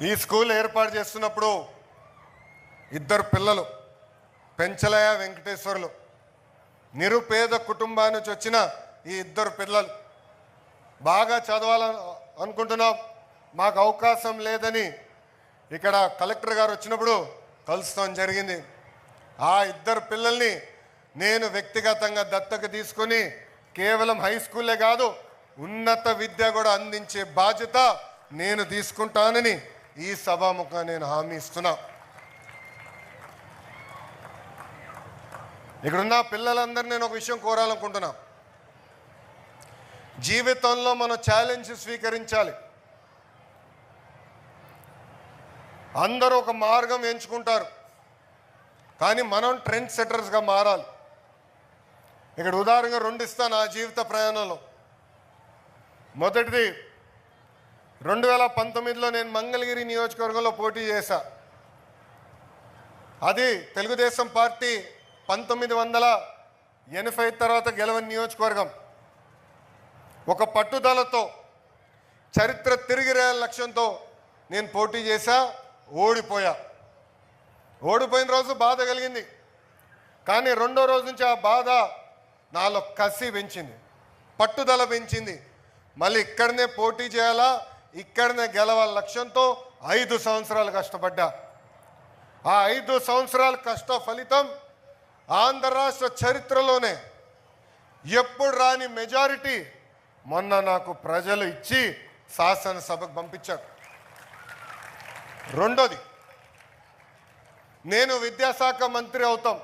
ఈ స్కూల్ ఏర్పాటు చేస్తున్నప్పుడు ఇద్దరు పిల్లలు పెంచలయ్య వెంకటేశ్వర్లు నిరుపేద కుటుంబాల నుంచి వచ్చిన ఈ ఇద్దరు పిల్లలు బాగా చదవాలని అనుకుంటున్నాం, మాకు అవకాశం లేదని ఇక్కడ కలెక్టర్ గారు వచ్చినప్పుడు కలుస్తాం జరిగింది. ఆ ఇద్దరు పిల్లల్ని నేను వ్యక్తిగతంగా దత్తత తీసుకొని కేవలం హై స్కూలే కాదు ఉన్నత విద్య కూడా అందించే బాధ్యత నేను తీసుకుంటానని ఈ సభాముఖంగా నేను హామీ ఇస్తున్నా. ఇక్కడున్న పిల్లలందరినీ నేను ఒక విషయం కోరాలనుకుంటున్నా. జీవితంలో మనం ఛాలెంజ్ స్వీకరించాలి. అందరూ ఒక మార్గం ఎంచుకుంటారు, కానీ మనం ట్రెండ్ సెట్టర్స్గా మారాలి. ఇక్కడ ఉదాహరణగా రెండు ఇస్తాను నా జీవిత ప్రయాణంలో. మొదటిది 2019లో నేను మంగళగిరి నియోజకవర్గంలో పోటీ చేశా. అది తెలుగుదేశం పార్టీ 1980 తర్వాత గెలవని నియోజకవర్గం. ఒక పట్టుదలతో చరిత్ర తిరిగి రాయాల లక్ష్యంతో నేను పోటీ చేశా, ఓడిపోయా. ఓడిపోయిన రోజు బాధ కలిగింది, కానీ రెండో రోజు నుంచి ఆ బాధ నాలో కసి పెంచింది, పట్టుదల పెంచింది. మళ్ళీ ఇక్కడనే పోటీ చేయాలా, ఇక్కడనే గెలవాల లక్ష్యంతో 5 సంవత్సరాలు కష్టపడ్డా. ఆ 5 సంవత్సరాల కష్ట ఫలితం ఆంధ్ర రాష్ట్ర చరిత్రలోనే ఎప్పుడు రాని మెజారిటీ మొన్న నాకు ప్రజలు ఇచ్చి శాసనసభకు పంపించారు. రెండోది, నేను విద్యాశాఖ మంత్రి అవుతాం.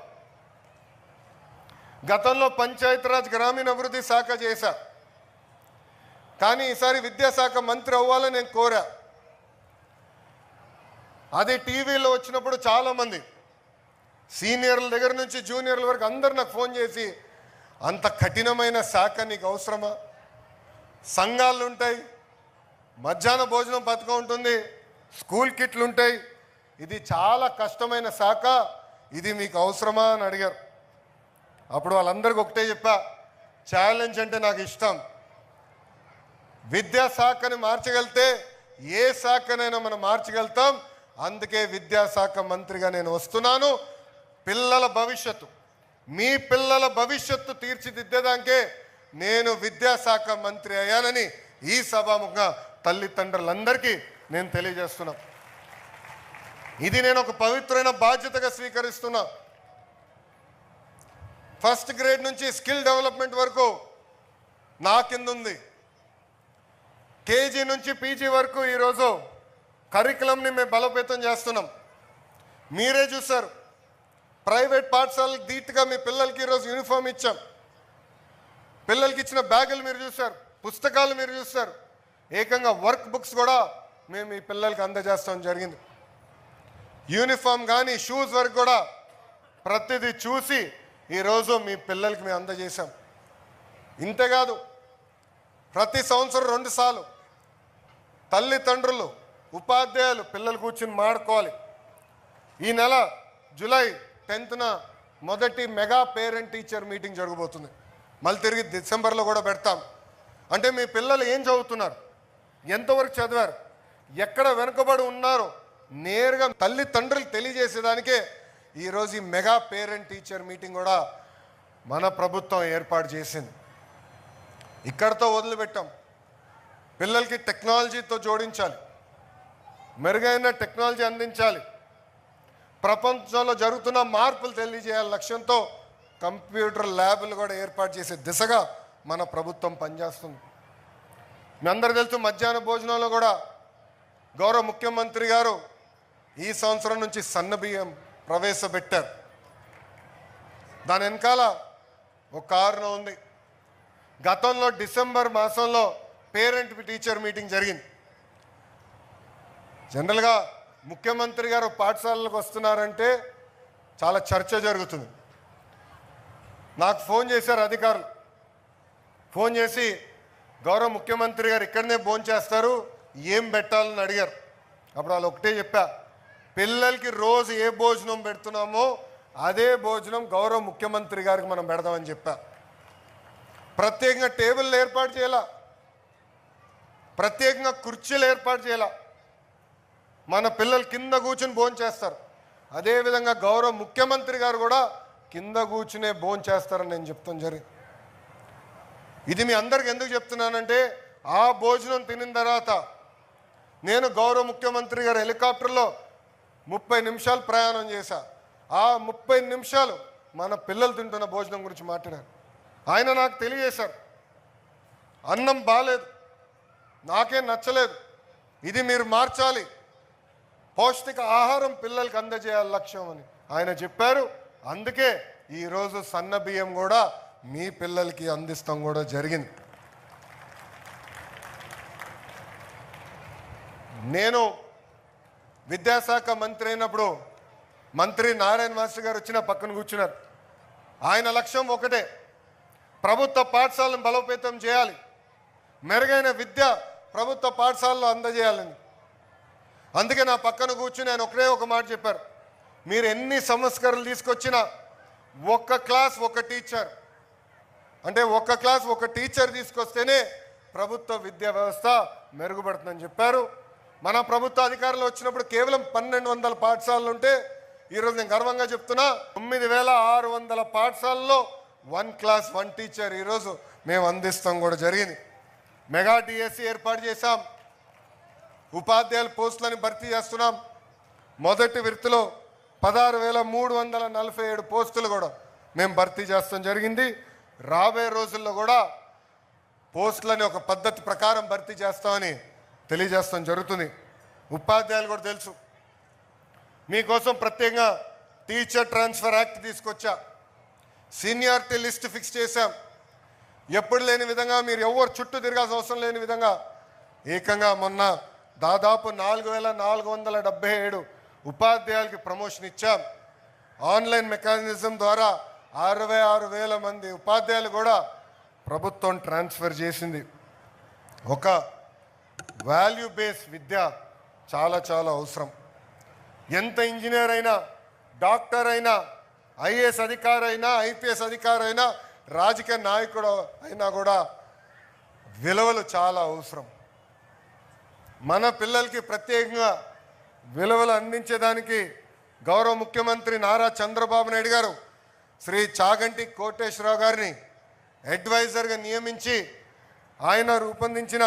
గతంలో పంచాయతీరాజ్ గ్రామీణాభివృద్ధి శాఖ చేశా, కానీ ఈసారి విద్యాశాఖ మంత్రి అవ్వాలని నేను కోరా. అది టీవీలో వచ్చినప్పుడు చాలామంది సీనియర్ల దగ్గర నుంచి జూనియర్ల వరకు అందరు నాకు ఫోన్ చేసి, అంత కఠినమైన శాఖ నీకు అవసరమా? సంఘాలు ఉంటాయి, మధ్యాహ్న భోజనం పథకం ఉంటుంది, స్కూల్ కిట్లు ఉంటాయి, ఇది చాలా కష్టమైన శాఖ, ఇది మీకు అవసరమా అని అడిగారు. అప్పుడు వాళ్ళందరికీ ఒకటే చెప్పా, ఛాలెంజ్ అంటే నాకు ఇష్టం. విద్యాశాఖని మార్చగలితే ఏ శాఖనైనా మనం మార్చగలుగుతాం. అందుకే విద్యాశాఖ మంత్రిగా నేను వస్తున్నాను. పిల్లల భవిష్యత్తు, మీ పిల్లల భవిష్యత్తు తీర్చిదిద్దేదానికే నేను విద్యాశాఖ మంత్రి అయ్యానని ఈ సభాముఖంగా తల్లిదండ్రులందరికీ నేను తెలియజేస్తున్నా. ఇది నేను ఒక పవిత్రమైన బాధ్యతగా స్వీకరిస్తున్నా. ఫస్ట్ గ్రేడ్ నుంచి స్కిల్ డెవలప్మెంట్ వరకు నా కింద ఉంది. కేజీ నుంచి పీజీ వరకు ఈరోజు కరికులంని మేము బలోపేతం చేస్తున్నాం. మీరే చూశారు, ప్రైవేట్ పాఠశాలకు ధీటుగా మీ పిల్లలకి ఈరోజు యూనిఫామ్ ఇచ్చాం. పిల్లలకి ఇచ్చిన బ్యాగులు మీరు చూశారు, పుస్తకాలు మీరు చూశారు, ఏకంగా వర్క్ బుక్స్ కూడా మేము ఈ పిల్లలకి అందజేస్తాం జరిగింది. యూనిఫామ్ కానీ షూస్ వరకు కూడా ప్రతిదీ చూసి ఈరోజు మీ పిల్లలకి మేము అందజేశాం. ఇంతేకాదు, ప్రతి సంవత్సరం 2 సార్లు తల్లిదండ్రులు ఉపాధ్యాయులు పిల్లలు కూర్చుని మాడుకోవాలి. ఈ నెల జూలై 10న మొదటి మెగా పేరెంట్ టీచర్ మీటింగ్ జరగబోతుంది. మళ్ళీ తిరిగి డిసెంబర్లో కూడా పెడతాం. అంటే మీ పిల్లలు ఏం చదువుతున్నారు, ఎంతవరకు చదివారు, ఎక్కడ వెనుకబడి ఉన్నారో నేరుగా తల్లిదండ్రులు తెలియజేసేదానికే ఈరోజు ఈ మెగా పేరెంట్ టీచర్ మీటింగ్ కూడా మన ప్రభుత్వం ఏర్పాటు చేసింది. ఇక్కడతో వదిలిపెట్టాం. పిల్లలకి టెక్నాలజీతో జోడించాలి, మెరుగైన టెక్నాలజీ అందించాలి, ప్రపంచంలో జరుగుతున్న మార్పులు తెలియజేయాలి లక్ష్యంతో కంప్యూటర్ ల్యాబులు కూడా ఏర్పాటు చేసే దిశగా మన ప్రభుత్వం పనిచేస్తుంది. మీ అందరూ తెలుసు, మధ్యాహ్న భోజనంలో కూడా గౌరవ ముఖ్యమంత్రి గారు ఈ సంవత్సరం నుంచి సన్న బియ్యం ప్రవేశపెట్టారు. దాని వెనకాల ఒక కారణం ఉంది. గతంలో డిసెంబర్ మాసంలో పేరెంట్ టీచర్ మీటింగ్ జరిగింది. జనరల్గా ముఖ్యమంత్రి గారు పాఠశాలలకు వస్తున్నారంటే చాలా చర్చ జరుగుతుంది. నాకు ఫోన్ చేశారు అధికారులు, ఫోన్ చేసి గౌరవ ముఖ్యమంత్రి గారు ఇక్కడనే భోంచేస్తారు, ఏం పెట్టాలని అడిగారు. అప్పుడు వాళ్ళు ఒకటే చెప్పా, పిల్లలకి రోజు ఏ భోజనం పెడుతున్నామో అదే భోజనం గౌరవ ముఖ్యమంత్రి గారికి మనం పెడదామని చెప్పా. ప్రత్యేకంగా టేబుల్ ఏర్పాటు చేయాల, ప్రత్యేకంగా కుర్చీలు ఏర్పాటు చేయాల. మన పిల్లలు కింద కూర్చుని భోంచేస్తారు. అదేవిధంగా గౌరవ ముఖ్యమంత్రి గారు కూడా కింద కూర్చునే భోంచేస్తారని నేను చెప్తాను జరిగింది. ఇది మీ అందరికి ఎందుకు చెప్తున్నానంటే, ఆ భోజనం తినిన తర్వాత నేను గౌరవ ముఖ్యమంత్రి గారు హెలికాప్టర్లో 30 నిమిషాలు ప్రయాణం చేశా. ఆ 30 నిమిషాలు మన పిల్లలు తింటున్న భోజనం గురించి మాట్లాడారు. ఆయన నాకు తెలియజేశారు, అన్నం బాలేదు, నాకేం నచ్చలేదు, ఇది మీరు మార్చాలి, పౌష్టిక ఆహారం పిల్లలకి అందజేయాలి లక్ష్యం అని ఆయన చెప్పారు. అందుకే ఈరోజు సన్న బియ్యం కూడా మీ పిల్లలకి అందిస్తాం కూడా జరిగింది. నేను విద్యాశాఖ మంత్రి అయినప్పుడు మంత్రి నారాయణ మాస్టర్ గారు వచ్చిన పక్కన కూర్చున్నారు. ఆయన లక్ష్యం ఒకటే, ప్రభుత్వ పాఠశాలను బలోపేతం చేయాలి, మెరుగైన విద్య ప్రభుత్వ పాఠశాలలో అందజేయాలని. అందుకే నా పక్కన కూర్చుని ఆయన ఒకటే ఒక మాట చెప్పారు, మీరు ఎన్ని సంస్కరణలు తీసుకొచ్చినా ఒక్క క్లాస్ ఒక టీచర్, అంటే ఒక్క క్లాస్ ఒక టీచర్ తీసుకొస్తేనే ప్రభుత్వ విద్యా వ్యవస్థ మెరుగుపడుతుందని చెప్పారు. మన ప్రభుత్వ అధికారులు వచ్చినప్పుడు కేవలం 1200 పాఠశాలలు ఉంటే ఈరోజు నేను గర్వంగా చెప్తున్నా 9600 పాఠశాలలో 1 క్లాస్ 1 టీచర్ ఈరోజు మేము అందిస్తాం కూడా జరిగింది. మెగా డిఎస్సి ఏర్పాటు చేశాం, ఉపాధ్యాయుల పోస్టులను భర్తీ చేస్తున్నాం. మొదటి విడతలో 16,347 పోస్టులు కూడా మేము భర్తీ చేస్తాం జరిగింది. రాబోయే రోజుల్లో కూడా పోస్టులని ఒక పద్ధతి ప్రకారం భర్తీ చేస్తామని తెలియజేస్తాం జరుగుతుంది. ఉపాధ్యాయులు కూడా తెలుసు, మీకోసం ప్రత్యేకంగా టీచర్ ట్రాన్స్ఫర్ యాక్ట్ తీసుకొచ్చా, సీనియారిటీ లిస్ట్ ఫిక్స్ చేశాం. ఎప్పుడు లేని విధంగా మీరు ఎవరు చుట్టూ తిరగాల్సిన అవసరం లేని విధంగా ఏకంగా మొన్న దాదాపు 4,477 ఉపాధ్యాయులకి ప్రమోషన్ ఇచ్చాం. ఆన్లైన్ మెకానిజం ద్వారా 66,000 మంది ఉపాధ్యాయులు కూడా ప్రభుత్వం ట్రాన్స్ఫర్ చేసింది. ఒక వాల్యూ బేస్ విద్య చాలా చాలా అవసరం. ఎంత ఇంజనీర్ అయినా, డాక్టర్ అయినా, ఐఏఎస్ అధికారి అయినా, ఐపీఎస్ అధికారి అయినా, రాజకీయ నాయకుడు అయినా కూడా విలువలు చాలా అవసరం. మన పిల్లలకి ప్రత్యేకంగా విలువలు అందించేదానికి గౌరవ ముఖ్యమంత్రి నారా చంద్రబాబు నాయుడు గారు శ్రీ చాగంటి కోటేశ్వరరావు గారిని అడ్వైజర్గా నియమించి ఆయన రూపొందించిన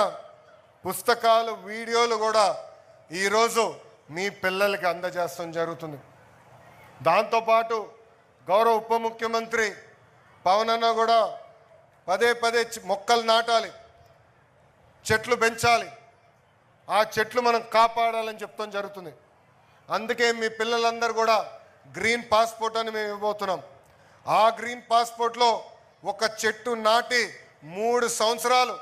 పుస్తకాలు, వీడియోలు కూడా ఈరోజు మీ పిల్లలకి అందజేస్తాం జరుగుతుంది. దాంతోపాటు గౌరవ ఉప ముఖ్యమంత్రి పవన్ అన్న కూడా పదే పదే మొక్కలు నాటాలి, చెట్లు పెంచాలి, ఆ చెట్లు మనం కాపాడాలని చెప్తాం జరుగుతుంది. అందుకే మీ పిల్లలందరూ కూడా గ్రీన్ పాస్పోర్ట్ అని మేము ఇవ్వబోతున్నాం. ఆ గ్రీన్ పాస్పోర్ట్లో ఒక చెట్టు నాటి 3 సంవత్సరాలు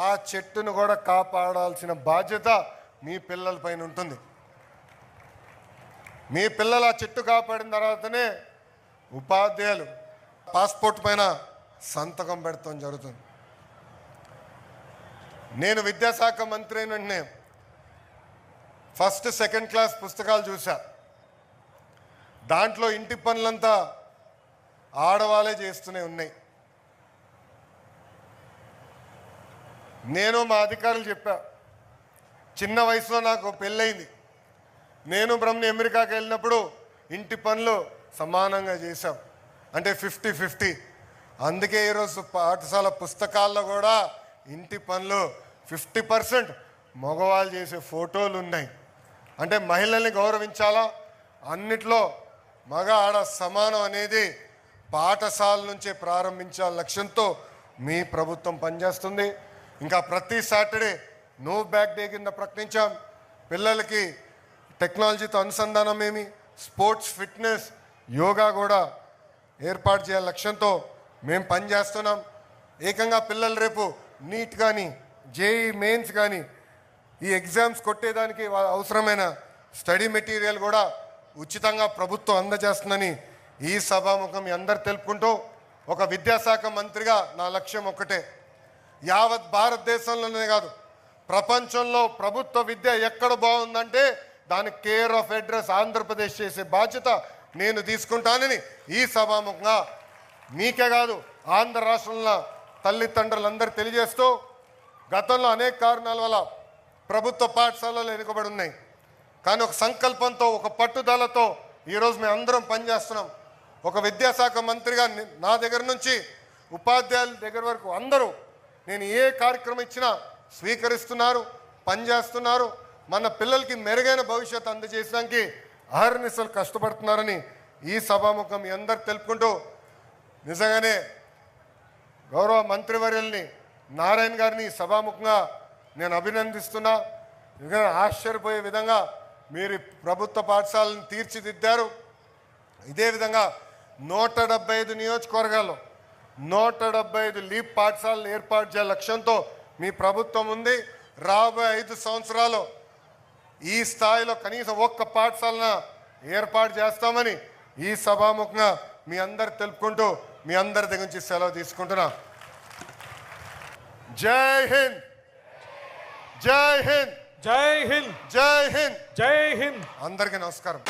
ఆ చెట్టును కూడా కాపాడాల్సిన బాధ్యత మీ పిల్లలపైన ఉంటుంది. మీ పిల్లలు ఆ చెట్టు కాపాడిన తర్వాతనే ఉపాధ్యాయులు పాస్పోర్ట్ పైన సంతకం పెడతాం జరుగుతుంది. నేను విద్యాశాఖ మంత్రి అయిన వెంటనే ఫస్ట్ సెకండ్ క్లాస్ పుస్తకాలు చూసా. దాంట్లో ఇంటి పనులంతా ఆడవాళ్ళే చేస్తూనే ఉన్నాయి. నేను మా అధికారులు చెప్పా, చిన్న వయసులో నాకు పెళ్ళయింది, నేను బ్రహ్మని అమెరికాకి వెళ్ళినప్పుడు ఇంటి పనులు సమానంగా చేశాం, అంటే 50-50. అందుకే ఈరోజు పాఠశాల పుస్తకాల్లో కూడా ఇంటి పనులు 50% మగవాళ్ళు చేసే ఫోటోలు ఉన్నాయి. అంటే మహిళల్ని గౌరవించాలా, అన్నిట్లో మగ ఆడ సమానం అనేది పాఠశాల నుంచే ప్రారంభించాల లక్ష్యంతో మీ ప్రభుత్వం పనిచేస్తుంది. ఇంకా ప్రతి సాటర్డే నో బ్యాగ్ డే కింద ప్రకటించాం. పిల్లలకి టెక్నాలజీతో అనుసంధానం ఏమి, స్పోర్ట్స్, ఫిట్నెస్, యోగా కూడా ఏర్పాటు చేయాల లక్ష్యంతో మేము పనిచేస్తున్నాం. ఏకంగా పిల్లలు రేపు నీట్ కానీ, జేఈ మెయిన్స్ కానీ ఈ ఎగ్జామ్స్ కొట్టేదానికి అవసరమైన స్టడీ మెటీరియల్ కూడా ఉచితంగా ప్రభుత్వం అందజేస్తుందని ఈ సభాముఖం మీ అందరు తెలుపుకుంటూ, ఒక విద్యాశాఖ మంత్రిగా నా లక్ష్యం ఒకటే, యావత్ భారతదేశంలోనే కాదు ప్రపంచంలో ప్రభుత్వ విద్య ఎక్కడ బాగుందంటే దానికి కేర్ ఆఫ్ అడ్రస్ ఆంధ్రప్రదేశ్ చేసే బాధ్యత నేను తీసుకుంటానని ఈ సభాముఖంగా మీకే కాదు ఆంధ్ర రాష్ట్రంలో తల్లిదండ్రులందరూ తెలియజేస్తూ, గతంలో అనేక కారణాల వల్ల ప్రభుత్వ పాఠశాలలు వెనుకబడి ఉన్నాయి. కానీ ఒక సంకల్పంతో, ఒక పట్టుదలతో ఈరోజు మేము అందరం పనిచేస్తున్నాం. ఒక విద్యాశాఖ మంత్రిగా నా దగ్గర నుంచి ఉపాధ్యాయుల దగ్గర వరకు అందరూ నేను ఏ కార్యక్రమం ఇచ్చినా స్వీకరిస్తున్నారు, పనిచేస్తున్నారు. మన పిల్లలకి మెరుగైన భవిష్యత్తు అందజేయడానికి అహర్నిశలు కష్టపడుతున్నారని ఈ సభాముఖం మీ అందరికి తెలుపుకుంటూ, నిజంగానే గౌరవ మంత్రివర్యుల్ని నారాయణ గారిని సభాముఖంగా నేను అభినందిస్తున్నా. ఎందుకంటే ఆశ్చర్యపోయే విధంగా మీరు ప్రభుత్వ పాఠశాలను తీర్చిదిద్దారు. ఇదే విధంగా 175 నియోజకవర్గాల్లో 175 లీప్ పాఠశాలలు ఏర్పాటు చేయాల లక్ష్యంతో మీ ప్రభుత్వం ఉంది. రాబోయే 5 సంవత్సరాలు ఈ స్థాయిలో కనీసం ఒక్క పాఠశాలను ఏర్పాటు చేస్తామని ఈ సభాముఖంగా మీ అందరు తెలుపుకుంటూ మీ అందరి దగ్గర నుంచి సెలవు తీసుకుంటున్నా. జై హింద్, జై హింద్, జై హింద్, జై హింద్, జై హింద్. అందరికీ నమస్కారం.